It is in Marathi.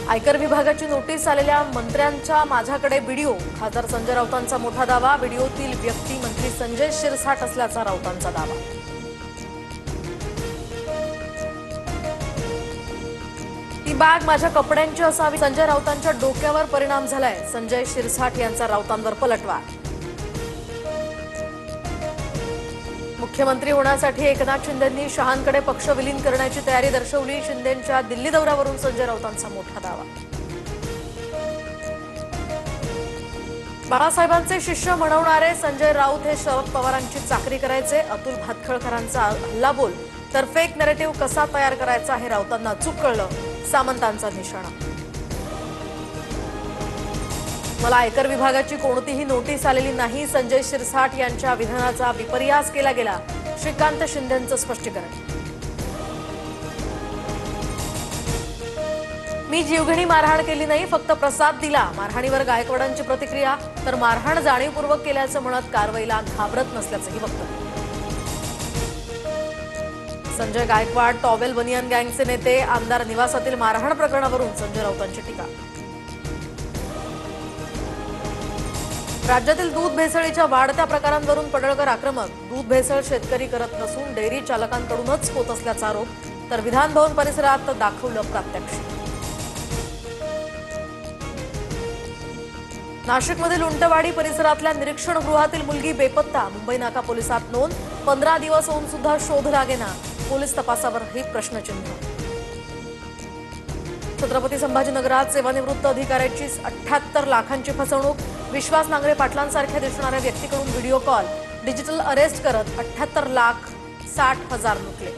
आयकर विभागाची नोटीस आलेल्या मंत्र्यांचा माझ्याकडे व्हिडिओ। खासदार संजय राऊतांचा मोठा दावा। व्हिडिओतील व्यक्ती मंत्री संजय शिरसाट असल्याचा राऊतांचा दावा। ती बॅग माझ्या कपड्यांची असावी। संजय राऊतांच्या डोक्यावर परिणाम झालाय। संजय शिरसाट यांचा राऊतांवर पलटवार। मुख्यमंत्री होण्यासाठी एकनाथ शिंदेंनी शहांकडे पक्ष विलीन करण्याची तयारी दर्शवली। शिंदेंच्या दिल्ली दौऱ्यावरून संजय राऊतांचा मोठा दावा। बाळासाहेबांचे शिष्य म्हणवणारे संजय राऊत हे शरद पवारांची चाकरी करायचे। अतुल भातखळकरांचा हल्लाबोल तर फेक नॅरेटिव्ह कसा तयार करायचा हे राऊतांना चूक कळलं। सामंतांचा निशाणा। मला आयकर विभागाची कोणतीही नोटीस आलेली नाही। संजय शिरसाट यांच्या विधानाचा विपर्यास केला गेला। श्रीकांत शिंदेंचं स्पष्टीकरण। मी जीवघेणी मारहाण केली नाही, फक्त प्रसाद दिला। मारहाणीवर गायकवाडांची प्रतिक्रिया। तर मारहाण जाणीवपूर्वक केल्याचं म्हणत कारवाईला घाबरत नसल्याचंही वक्तव्य। संजय गायकवाड टॉवेल बनियन गँगचे नेते। आमदार निवासातील मारहाण प्रकरणावरून संजय राऊतांची टीका। राज्यातील दूध भेसळीच्या वाढत्या प्रकारांवरून पडळकर आक्रमक। दूध भेसळ शेतकरी करत नसून डेअरी चालकांकडूनच होत असल्याचा आरोप। तर विधान भवन परिसरात दाखवलं प्रात्यक्षिक। नाशिकमधील उंटवाडी परिसरातल्या निरीक्षणगृहातील मुलगी बेपत्ता। मुंबई नाका पोलिसात नोंद। 15 दिवस होऊन सुद्धा शोध लागेना। पोलीस तपासावरही प्रश्नचिन्ह। छत्रपती संभाजीनगरात सेवानिवृत्त अधिकाऱ्याची 78 लाखांची फसवणूक। विश्वास नांगरे पाटलांसारख्या दिसणाऱ्या व्यक्तीकडून व्हिडिओ कॉल। डिजिटल अरेस्ट करत 78 लाख 60 हजार लुटले।